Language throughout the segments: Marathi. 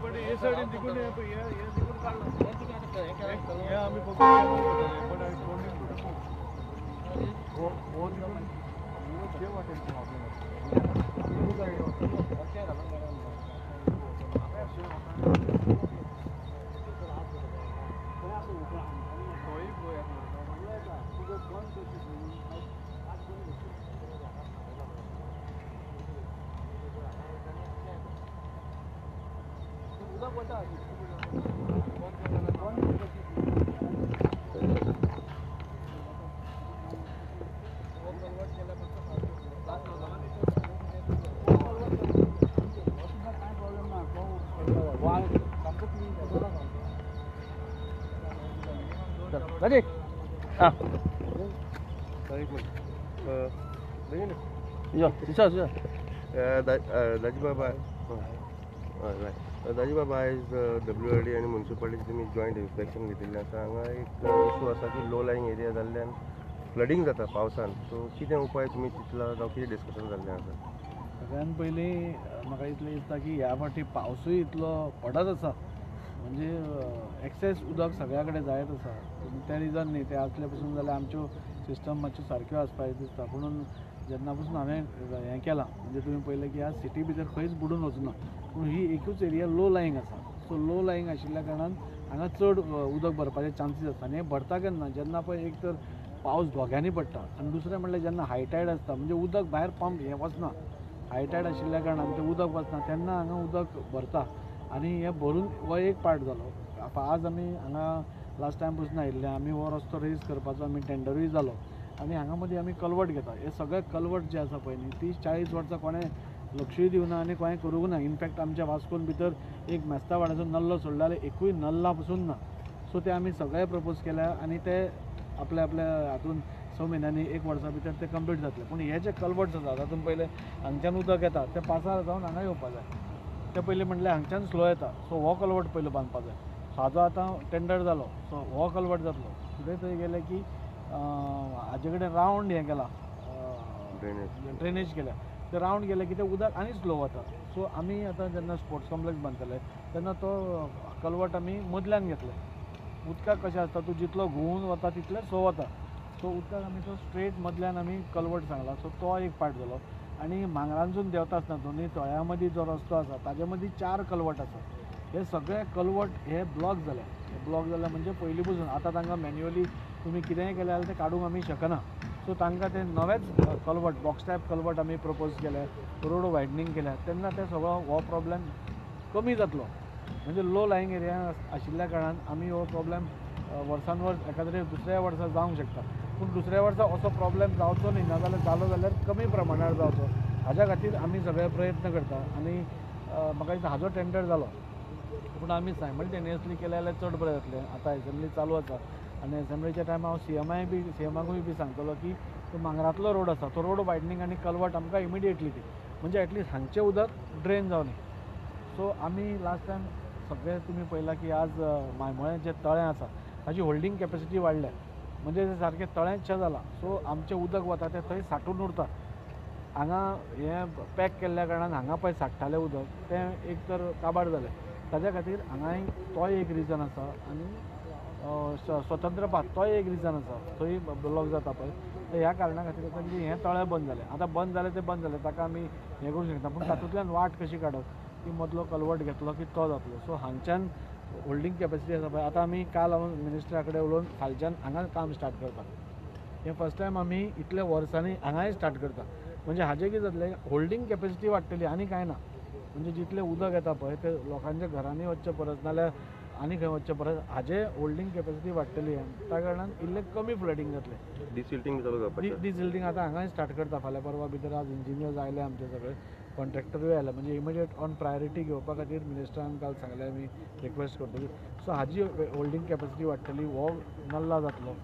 पण हे साईडीन तिकडून हे तिकडून काढलं हे आम्ही बघू पण हो ते वाटेल Tadi? Ah. Iya, bisa. Dajibabai is WRD आणि म्युन्सिपालिटी तुम्ही जॉईंट इन्स्पेक्शन घेतिल्लें आसा. हांगा एक इशू आसा की लो लायंग एरिया जाल्ल्यान फ्लडिंग जाता पावसान. सो कितें उपाय तुमी चिंतला जावं कितें डिस्कशन जाल्लें आसा? सगळ्यान पयलीं म्हाका इतलें दिसता की ह्या फावटी पावसूय इतलो पडत आसा म्हणजे एक्सेस उदक सगळ्या कडेन जायत आसा. त्या रिजन न्ही ते आसले पसून जाल्यार आमच्यो सिस्टम मातच्यो सारक्यो आसपाक दिसता. म्हणून जेन्ना पसून हांवें हें केलां म्हणजे तुमी पळयलें की आज सिटी भितर खंयच बुडून वचना. पूण ही एकूच एरिया लो लायंग आसा. सो लो लायंग आशिल्ल्या कारणान हांगा चड उदक भरपाचे चान्सीस आसता. आनी हें भरता केन्ना जेन्ना पळय एक तर पावस दोग्यांनी पडटा आनी दुसरें म्हणल्यार जेन्ना हाय टायड आसता म्हणजे उदक भायर पंप हें वचना. हाय टायड आशिल्ल्या कारणान तें उदक वचना तेन्ना हांगा उदक भरता आनी हें भरून हो एक पार्ट जालो. आज आमी हांगा लास्ट टायम पसून आयिल्ले आमी हो रस्तो रेज करपाचो आमी टेंडरूय जालो आनी हांगा मदीं आमी कलवट घेता. हे सगळे कलवट जे आसा पळय न्ही 30-40 वर्सां कोणें लक्षूय दिवना आनी कोणें करूंक ना. इनफॅक्ट आमच्या वास्कोन भितर एक मेस्ता वाड्याचो नल्लो सोडला जाल्यार एकूय नल्ला पसून ना. सो ते आमी सगळे प्रपोज केल्या आनी ते आपल्या हातून 6 म्हयन्यांनी 1 वर्सा भितर ते कंप्लीट जातले. पूण हे जे कलवट्स आसा तातूंत पयले हांगच्यान उदक येता ते पासार जावन हांगा येवपा जाय. ते पयलीं म्हणलें हांगच्यान स्लो येता सो हो कलवट पयलो बांदपा जाय. हाजो आतां टेंडर जालो सो हो कलवट जातलो. कितें थंय गेले की हाजे कडेन रावंड हें केलां ड्रेनेज केल्या. ते रावंड गेले की ते उदक आनी स्लो वता. सो आमी आतां जेन्ना स्पोर्ट्स कॉम्प्लेक्स बांदतले तेन्ना तो कलवट आमी मदल्यान घेतले. उदकाक कशें आसता तूं जितलो घुंवून वता तितलें सो वता. सो उदकाक आमी तो स्ट्रेट मदल्यान आमी कलवट सांगला. सो तो एक पार्ट जालो. आनी मांगरांसून देंवता आसतना दोनूय तळ्या मदीं जो रस्तो आसा ताजे मदीं 4 कलवट आसा. हे सगळे कलवट हे ब्लॉक जाले. ब्लॉक जाले म्हणजे पयलीं पसून आतां तांकां मॅन्युअली तुमी कितेंय केलें जाल्यार ते काडूंक आमी शकना. सो तांकां ते नवेच कलवट बॉक्स टायप कलवट आमी प्रपोज केले. रोड वायडनींग केल्या तेन्ना ते सगळो हो प्रॉब्लेम कमी जातलो. म्हणजे लो लायंग एरिया आशिल्ल्या कारणान आमी हो प्रॉब्लेम वर्सान वर्स एखाद्या दुसऱ्या वर्सा जावंक शकता. पूण दुसऱ्या वर्सा असो प्रॉब्लेम जावचो न्ही. नाजाल्यार जालो जाल्यार कमी प्रमाणार जावचो. हाज्या खातीर आमी सगळे प्रयत्न करता आनी म्हाका दिसता हाजो टेंडर जालो पूण आमी सायमल्टेनियसली केले जाल्यार चड बरें जातलें. आतां एसेंब्ली चालू आसा आनी एसेंब्लीच्या टायमार हांव सीएमाकूय बी सांगतलो की तो मांगरांतलो रोड आसा तो रोड वायडनींग आनी कलवट आमकां इमिडिएटली दी म्हणजे एटलीस्ट हांगचें उदक ड्रेन जावनी. सो आमी लास्ट टायम सगळे तुमी पळयलां की आज मायमोळें जें तळें आसा ताची होल्डिंग कॅपेसिटी वाडल्या म्हणजे तें सारकें तळेंचशें जालां. सो आमचें उदक वता तें थंय सांठून उरता. हांगा हें पॅक केल्ल्या कारणान हांगा पळय सांठटालें उदक तें एक तर काबार जालें. ताज्या खातीर हांगाय तोय एक रिजन आसा आनी स्वतंत्र पाथ तोय एक रिजन आसा. थंय ब्लॉक जाता पळय ह्या कारणा खातीर आसा की हें तळें बंद जालें. आतां बंद जालें तें बंद जालें ताका आमी हें करूंक शकता. पूण तातूंतल्यान वाट कशी काडप की मदलो कलवट घेतलो की तो जातलो. सो हांगच्यान होल्डिंग कॅपेसिटी आसा पळय आतां आमी काल हांव मिनिस्टरा कडेन उलोवन फालच्यान हांगा काम स्टार्ट करता. हें फर्स्ट टायम आमी इतल्या वर्सांनी हांगाय स्टार्ट करता. म्हणजे हाजें कितें जातलें होल्डिंग कॅपेसिटी वाडटली आनी कांय ना. म्हणजे जितलें उदक येता पळय तें लोकांच्या घरांनी वचचें परस नाल्यार आनी खंय वचचें परस हाजें होल्डिंग कॅपेसिटी वाडटली. त्या कारणान इल्लें कमी फ्लडिंग जातलें. डिसिल्टिंग चालू जावपाचें. डिसिल्टिंग आतां हांगाय स्टार्ट करता. फाल्यां परवा भितर आज इंजिनियर्स आयले आमचे सगळे कॉन्ट्रॅक्टरूय आयले म्हणजे इमिडिएट ऑन प्रायोरिटी घेवपा खातीर मिनिस्टरान काल सांगलें आमी रिक्वेस्ट करतली. सो हाजी होल्डिंग कॅपेसिटी वाडटली. हो नल्ला जातलो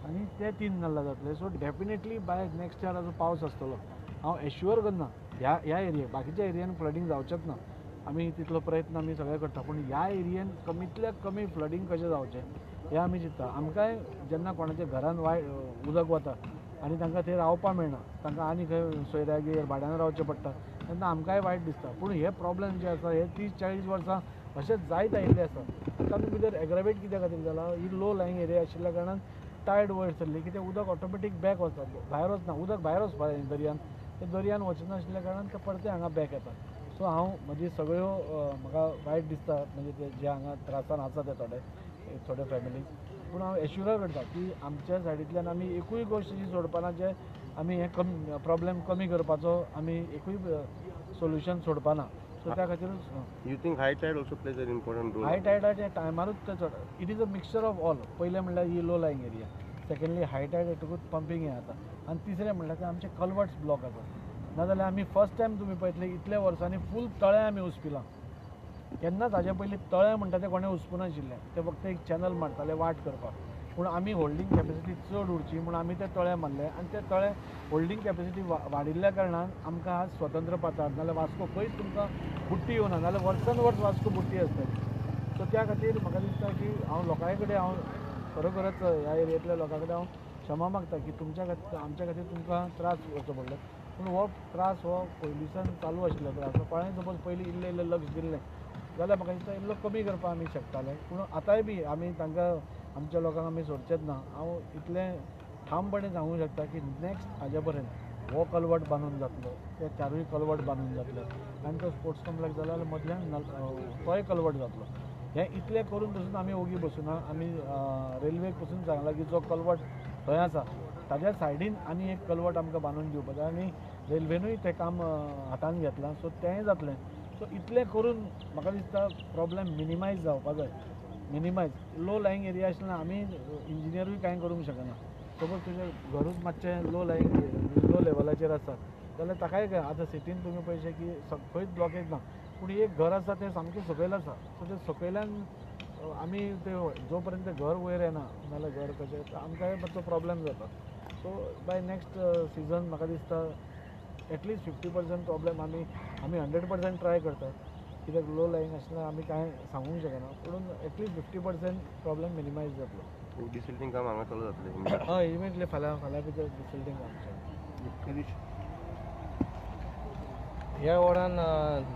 आनी ते 3 नल्ला जातले. So definitely by next year जो पावस आसतलो हांव एश्युअर करना ह्या एरियेक बाकीच्या एरियान फ्लडिंग जावचेंच ना. आमी तितलो प्रयत्न आमी सगळे करता. पूण ह्या एरियेन कमींतल्या कमी फ्लडिंग कशें जावचें हें आमी चिंतता. आमकांय जेन्ना कोणाच्या घरान उदक वता आनी तांकां थंय रावपा मेळना तांकां आनी खंय सोयऱ्यागेर भाड्यान रावचें पडटा तेन्ना आमकांय वायट दिसता. पूण हे प्रॉब्लेम जे आसा हे 30-40 वर्सां अशें जायत आयिल्ले आसा. तातूंत भितर एग्रावेट कित्याक खातीर जाला, ही लो लायंग एरिया आशिल्ल्या कारणान टायड वयर सरली की तें उदक ऑटोमॅटीक बॅक वचता, भायर वचना, उदक भायर वचपा जाय दर्यान, तें दर्यान वचनाशिल्ल्या कारणान तें परतें हांगा बॅक येता. सो हांव म्हजी सगळ्यो म्हाका वायट दिसता म्हणजे ते जे हांगा त्रासान आसा ते थोडे फॅमिलीज. पूण हांव एश्युर करता की आमच्या सायडींतल्यान आमी एकूय गोश्ट जी सोडपाना जे आमी हे प्रॉब्लेम कमी करपाचो आमी एकूय सोल्युशन सोडपाना. सो त्या खातीरूच you think high tide also plays an important role? High टायडाच्या टायमारूच ते चड. It is a mixture of all. पयलें म्हणल्यार ही low lying area, secondly high tide येतकूच पंपींग हे जाता, आनी तिसरें म्हणल्यार ते आमचे कल्वर्ट्स ब्लॉक आसा. नाजाल्यार आमी फर्स्ट टायम तुमी पळयतले इतल्या वर्सांनी फूल तळें आमी उस्पिलां. केन्नाच हाजे पयलीं तळें म्हणटा तें कोणें उस्पुनाशिल्लें, ते फक्त एक चॅनल मारताले वाट करपाक. पूण आमी होल्डिंग कॅपेसिटी चड उरची म्हूण आमी तें तळें मारलें, आनी तें तळें होल्डिंग कॅपेसिटी वाडिल्ल्या कारणान आमकां आज स्वतंत्र पाताळ नाजाल्यार वास्को खंयच तुमकां बुट्टी येवना, नाजाल्यार वर्सान वर्स वास्को बुट्टी आसताली. सो त्या खातीर म्हाका दिसता की हांव लोकां कडेन हांव खरोखरच ह्या एरियेंतल्या लोकां कडेन हांव क्षमा मागता की तुमच्या खातीर आमच्या खातीर तुमकां त्रास करचो पडलो. पूण हो त्रास हो पयलींसान चालू आशिल्लो त्रास. कोणेंय सपोज पयलीं इल्लें लक्ष दिल्लें जाल्यार म्हाका दिसता इल्लो कमी करपाक आमी शकताले. पूण आतांय बी आमी तांकां आमच्या लोकांक आमी सोडचेच ना. हांव इतलें ठामपणे सांगूंक शकता की नेक्स्ट हाजे पर्यंत हो कल्वर्ट बांदून जातलो, ते चारूय कल्वर्ट बांदून जातले, आनी तो स्पोर्ट्स कॉम्प्लेक्स जाला जाल्यार मदल्यान तोय कल्वर्ट जातलो. हें इतलें करून पसून आमी ओगी बसूना. आमी रेल्वेक पसून सांगलां की जो कल्वर्ट थंय आसा ताज्या सायडीन आनी एक कल्वर्ट आमकां बांदून दिवपाचें, आनी रेल्वेनूय तें काम हातान घेतलां. सो तेंय जातलें. सो इतलें करून म्हाका दिसता प्रॉब्लेम मिनिमायज जावपाक जाय. मिनिमायज लो लायंग एरिया आशिल्ल्यान आमी इंजिनियरूय कांय करूंक शकना. सपोज तुजें घरूच मातशें लो लेवलाचेर आसा जाल्यार ताकाय काय आतां सिटीन तुमी पळयशे की खंयच ब्लॉकेज ना, पूण एक घर आसा तें सामकें सकयल आसा. सो तें सकयल्यान आमी तें जो पर्यंत घर वयर येना नाजाल्यार घर कशें आमकांय मातसो प्रॉब्लेम जाता. सो बाय नेक्स्ट सिजन म्हाका दिसता एटलीस्ट 50% प्रॉब्लेम आमी 100% ट्राय करता. कित्याक लो लायंग आसल्यार आमी कांय सांगूंक शकना, पूण एटलीस्ट 50% प्रॉब्लेम मिनिमायज जातलो. डिसिल्टिंग काम हांगा चालू जातलें? हय, इमिडियटली फाल्यां भितर डिसिल्टिंग आमचें. ह्या वॉर्डान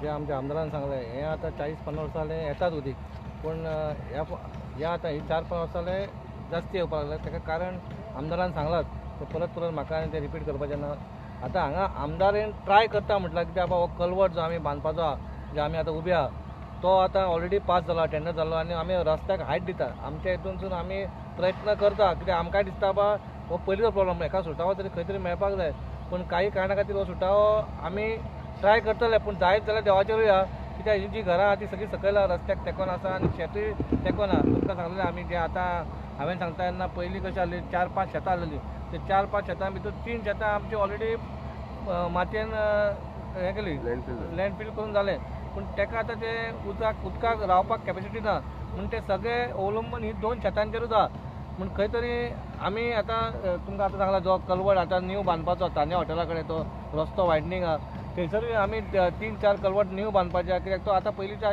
जे आमच्या आमदारान सांगलें हें आतां 40-50 वर्सां जालें येतात उदीक, पूण ह्या आतां ही 4-5 वर्सां जाले जास्ती येवपाक लागले. ताका कारण आमदारान सांगलात ते परत म्हाका आनी तें रिपीट करपाचें ना. आतां हांगा आमदारान ट्राय करता म्हटल्यार कित्याक बाबा हो कल्वर्ट जो आमी बांदपाचो आहा जे आमी आतां उबे आहा तो आतां ऑलरेडी पास जाला, टेंडर जालो, आनी आमी रस्त्याक हायट दिता. आमच्या हितूनसून आमी प्रयत्न करता कित्याक आमकांय दिसता बाबा हो पयलींचो प्रॉब्लम, एका सुटावो तरी खंय तरी मेळपाक जाय. पूण काही कारणां खातीर हो सुटावो आमी ट्राय करतले, पूण जायत जाल्यार देवाचेरूय आहा. कित्याक ही जी घरां आहा ती सगळीं सकयल रस्त्याक तेकोन आसा आनी शेतूय तेकोन आहा. तुमकां सांगलेलें आमी जे आतां हांवें सांगता तेन्ना पयलीं कशें आहली 4-5 शेतां आहलेलीं. ते 4-5 शेतां भितर 3 शेतां आमची ऑलरेडी मातयेन हें केली, लँडफील करून जालें. पूण ताका आतां ते उदकाक रावपाक कॅपेसिटी ना म्हूण ते सगळे अवलंबून ही 2 शेतांचेरूच आहा. म्हूण खंय तरी आमी आतां तुमकां आतां सांगला जो कल्वर्ट आतां न्यू बांदपाचो तान्या हॉटेला कडेन तो रस्तो वायडनींग आहा थंयसरूय आमी 3-4 कल्वर्ट न्यू बांदपाचे. कित्याक तो आतां पयलींच्या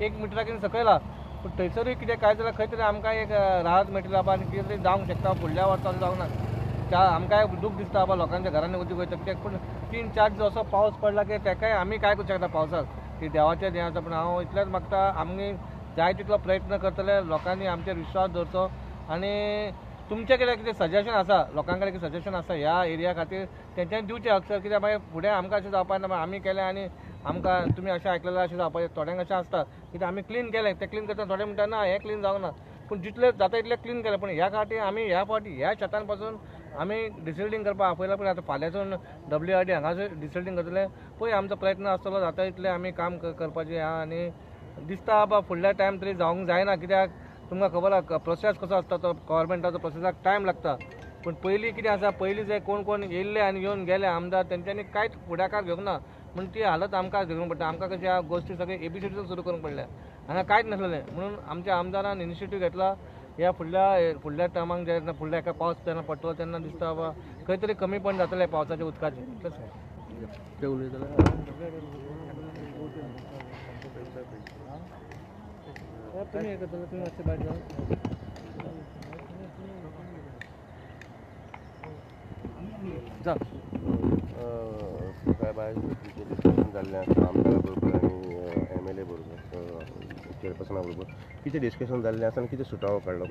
1 मिटराकीन सकयल आहा. पूण थंयसरूय कितें काय जाल्यार खंय तरी आमकां एक राहत मेळटली बाबा आनी कितें तरी जावंक शकता. फुडल्या वर्सां जावंक ना, आमकांय दूख दिसता बाबा लोकांच्या घरांनी उदीक वयता कित्याक. पूण 3-4 दीस असो पावस पडला की ताकाय आमी काय करूं शकता पावसाक, ती देवाचें हें आसा. पूण हांव इतलेंच मागता आमी जाय तितलो प्रयत्न करतले, लोकांनी आमचेर विश्वास दवरचो. आनी तुमचें कितें सजेशन आसा, लोकां कडेन कितें सजेशन आसा ह्या एरिया खातीर तेंच्यांनी दिवचें अक्षर. कित्याक मागीर फुडें आमकां अशें जावपाक ना आमी केलें आनी आमकां तुमी अशें आयकलेलें अशें जावपाचें. थोड्यांक अशें आसता कित्याक आमी क्लीन केलें, तें क्लीन करता थोडे म्हणटा ना हें क्लीन जावंक ना. पूण जितलें जाता तितलें क्लीन केलें. पूण ह्या फावटी आमी ह्या शेतान पासून आमी डिसिल्टींग करपाक आपयलां. पूण आतां फाल्यांसून WRD हांगासर डिसिल्टींग करतलें. पळय आमचो प्रयत्न आसतलो, जाता तितलें आमी काम करपाचें आहा. आनी दिसता बाबा फुडल्या टायम तरी जावंक जायना. कित्याक तुमकां खबर आहा प्रोसेस कसो आसता तो गव्हर्मेंटाचो, प्रोसेसाक टायम लागता. पूण पयलीं कितें आसा, पयलीं जे कोण येयल्ले आनी येवन गेले आमदार तेंच्यांनी कांयच फुडाकार घेवंक ना. म्हूण ती हालत आमकां घेवंक पडटा. आमकां कशें ह्या गोश्टी सगळे ABCDसून सुरू करूंक पडल्या. हांगा कांयच नासलेलें. म्हणून आमच्या आमदारान इनिशिएटीव घेतला. ह्या फुडल्या टर्माक जेन्ना फुडल्या एका पावस जेन्ना पडटलो तेन्ना दिसता बाबा खंय तरी कमीपण जातलें पावसाच्या उदकाचें. ते उलयतले तुमी हें करतले, तुमी मातशें भायर जावन जा. भायर डिस्कशन जाल्लें आसा आमदारा बरोबर आनी MLA बरोबर चेअरपर्सना बरोबर कितें डिस्कशन जाल्लें आसा आनी कितें सुटावो काडलो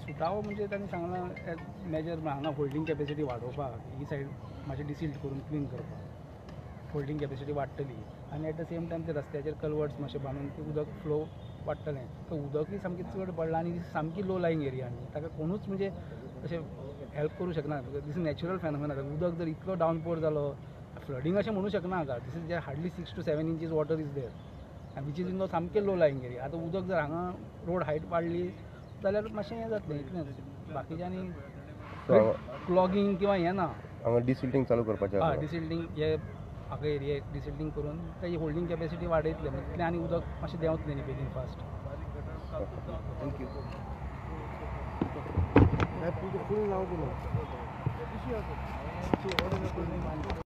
सुटावो म्हणजे तांणी सांगलां मेजर हांगा होल्डिंग कॅपेसिटी वाडोवपाक ही सायड मातशें डिसिल्ट करून क्लीन करपाक होल्डिंग कॅपेसिटी वाडटली आनी एट द सेम टायम ते रस्त्याचेर कल्वर्ट्स मातशें बांदून ते उदक फ्लो वाडटलें तर उदकूय सामकें चड पडलां आनी सामकी लो लायंग एरिया न्ही ताका कोणूच म्हणजे अशें हेल्प करूं शकना दिस इज नॅचरल फेनोमेना उदक जर इतलो डावनपोर जालो फ्लडींग अशें म्हणूं शकना हाका this is hardly 6 to 7 inches water is there आनी विच इज इन सामकें लो लायंग एरिया आतां उदक जर हांगा रोड हायट वाडली जाल्यार मातशें हें जातलें इतलेंच बाकीचें आनी क्लॉगिंग किंवा हें ना हांगा डिसिल्टिंग चालू करपाचें हय डिसिल्टिंग हे हाका एरियेक डिसिल्टिंग करून तेजी होल्डिंग कॅपेसिटी वाडयतले म्हणजे तितलें आनी उदक मातशें देंवतलें न्ही बेगीन फास्ट थँक्यू फूल नांव